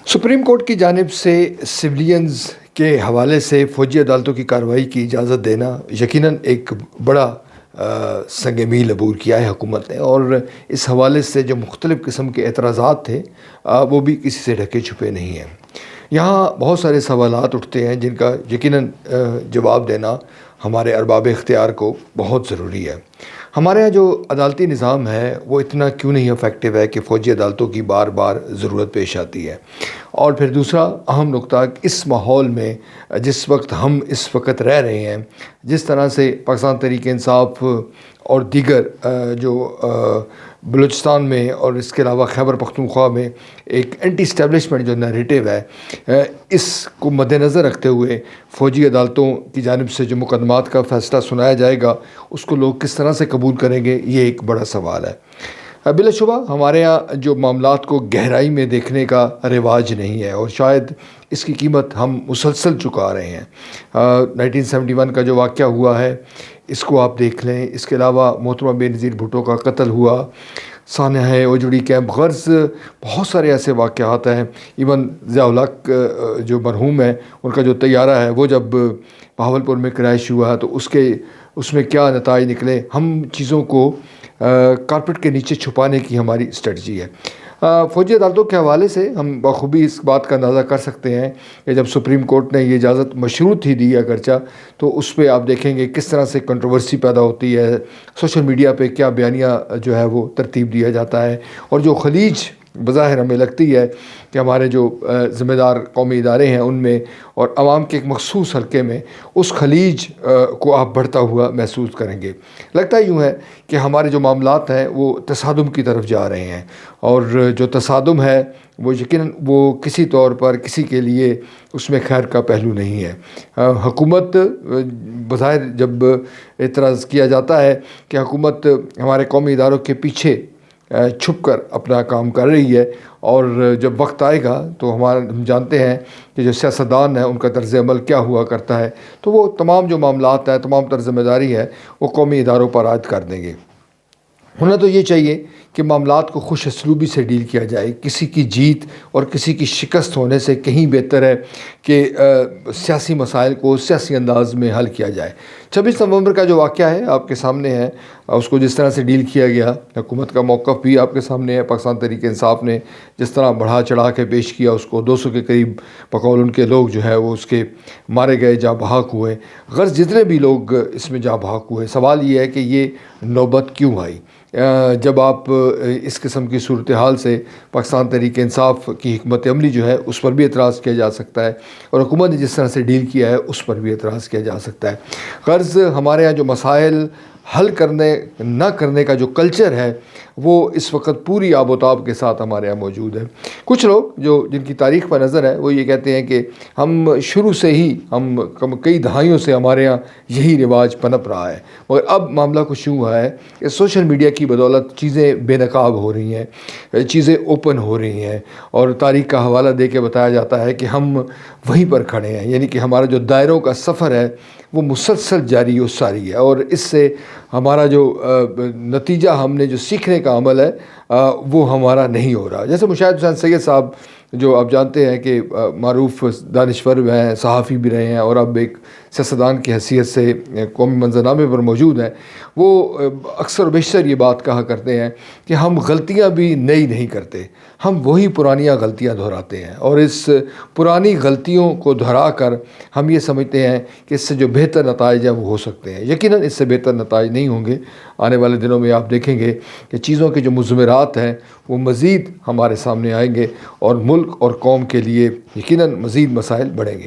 Supreme court کی جانب سے سویلینز کے حوالے سے فوجی عدالتوں کی کارروائی کی اجازت دینا یقیناً ایک بڑا سنگ میل عبور کیا ہے حکومت نے، اور اس حوالے سے جو مختلف قسم کے اعتراضات تھے وہ بھی کسی سے ڈھکے چھپے نہیں ہیں۔ یہاں بہت سارے سوالات اٹھتے ہیں جن کا یقیناً جواب دینا ہمارے ارباب اختیار کو بہت ضروری ہے۔ ہمارے یہاں جو عدالتی نظام ہے وہ اتنا کیوں نہیں افیکٹو ہے کہ فوجی عدالتوں کی بار بار ضرورت پیش آتی ہے؟ اور پھر دوسرا اہم نقطہ، اس ماحول میں جس وقت ہم اس وقت رہ رہے ہیں، جس طرح سے پاکستان تحریک انصاف اور دیگر جو بلوچستان میں اور اس کے علاوہ خیبر پختونخوا میں ایک اینٹی اسٹیبلشمنٹ جو نیریٹو ہے، اس کو مد نظر رکھتے ہوئے فوجی عدالتوں کی جانب سے جو مقدمات کا فیصلہ سنایا جائے گا اس کو لوگ کس طرح سے قبول کریں گے، یہ ایک بڑا سوال ہے۔ بلا شبہ ہمارے ہاں جو معاملات کو گہرائی میں دیکھنے کا رواج نہیں ہے، اور شاید اس کی قیمت ہم مسلسل چکا رہے ہیں۔ 1971 کا جو واقعہ ہوا ہے اس کو آپ دیکھ لیں، اس کے علاوہ محترمہ بے نظیر بھٹو کا قتل ہوا، سانحہ اوجڑی کیمپ، غرض بہت سارے ایسے واقعات ہیں۔ ایون ضیاء الحق جو مرحوم ہیں، ان کا جو طیارہ ہے وہ جب بہاولپور میں کریش ہوا تو اس میں کیا نتائج نکلے، ہم چیزوں کو کارپیٹ کے نیچے چھپانے کی ہماری اسٹریٹجی ہے۔ فوجی عدالتوں کے حوالے سے ہم بخوبی اس بات کا اندازہ کر سکتے ہیں کہ جب سپریم کورٹ نے یہ اجازت مشروط ہی دی اگرچہ، تو اس پہ آپ دیکھیں گے کس طرح سے کنٹروورسی پیدا ہوتی ہے، سوشل میڈیا پہ کیا بیانیہ جو ہے وہ ترتیب دیا جاتا ہے، اور جو خلیج بظاہر ہمیں لگتی ہے کہ ہمارے جو ذمہ دار قومی ادارے ہیں ان میں اور عوام کے ایک مخصوص حلقے میں، اس خلیج کو آپ بڑھتا ہوا محسوس کریں گے۔ لگتا یوں ہے کہ ہمارے جو معاملات ہیں وہ تصادم کی طرف جا رہے ہیں، اور جو تصادم ہے وہ یقیناً وہ کسی طور پر کسی کے لیے اس میں خیر کا پہلو نہیں ہے۔ حکومت بظاہر جب اعتراض کیا جاتا ہے کہ حکومت ہمارے قومی اداروں کے پیچھے چھپ کر اپنا کام کر رہی ہے، اور جب وقت آئے گا تو ہم جانتے ہیں کہ جو سیاستدان ہیں ان کا طرز عمل کیا ہوا کرتا ہے، تو وہ تمام جو معاملات ہیں، تمام طرز ذمہ داری ہے وہ قومی اداروں پر عائد کر دیں گے۔ ہونا تو یہ چاہیے کہ معاملات کو خوش اسلوبی سے ڈیل کیا جائے، کسی کی جیت اور کسی کی شکست ہونے سے کہیں بہتر ہے کہ سیاسی مسائل کو سیاسی انداز میں حل کیا جائے۔ 26 نومبر کا جو واقعہ ہے آپ کے سامنے ہے، اس کو جس طرح سے ڈیل کیا گیا، حکومت کا موقف بھی آپ کے سامنے ہے۔ پاکستان تحریک انصاف نے جس طرح بڑھا چڑھا کے پیش کیا اس کو، 200 کے قریب بقول ان کے لوگ جو ہے وہ اس کے مارے گئے، جاں بحق ہوئے۔ غرض جتنے بھی لوگ اس میں جاں بحق ہوئے، سوال یہ ہے کہ یہ نوبت کیوں آئی؟ جب آپ اس قسم کی صورتحال سے پاکستان تحریک انصاف کی حکمت عملی جو ہے اس پر بھی اعتراض کیا جا سکتا ہے، اور حکومت نے جس طرح سے ڈیل کیا ہے اس پر بھی اعتراض کیا جا سکتا ہے۔ غرض ہمارے یہاں جو مسائل حل نہ کرنے کا جو کلچر ہے وہ اس وقت پوری آب و تاب کے ساتھ ہمارے یہاں موجود ہے۔ کچھ لوگ جن کی تاریخ پر نظر ہے وہ یہ کہتے ہیں کہ ہم شروع سے ہی کئی دہائیوں سے ہمارے یہاں یہی رواج پنپ رہا ہے، مگر اب معاملہ کچھ یوں ہوا ہے کہ سوشل میڈیا کی بدولت چیزیں بے نقاب ہو رہی ہیں، چیزیں اوپن ہو رہی ہیں، اور تاریخ کا حوالہ دے کے بتایا جاتا ہے کہ ہم وہیں پر کھڑے ہیں، یعنی کہ ہمارا جو دائروں کا سفر ہے وہ مسلسل جاری و ساری ہے، اور اس سے ہمارا جو نتیجہ ہم نے جو سیکھنے کا عمل ہے وہ ہمارا نہیں ہو رہا۔ جیسے مشاہد حسین سید صاحب جو آپ جانتے ہیں کہ معروف دانشور ہیں، صحافی بھی رہے ہیں، اور اب ایک سیاستدان کی حیثیت سے قومی منظرنامے پر موجود ہیں، وہ اکثر و بیشتر یہ بات کہا کرتے ہیں کہ ہم غلطیاں بھی نئی نہیں کرتے، ہم وہی پرانیاں غلطیاں دہراتے ہیں، اور اس پرانی غلطیوں کو دہرا کر ہم یہ سمجھتے ہیں کہ اس سے جو بہتر نتائج ہیں وہ ہو سکتے ہیں۔ یقیناً اس سے بہتر نتائج نہیں ہوں گے۔ آنے والے دنوں میں آپ دیکھیں گے کہ چیزوں کے جو مضمرات ہیں وہ مزید ہمارے سامنے آئیں گے، اور ملک اور قوم کے لیے یقیناً مزید مسائل بڑھیں گے۔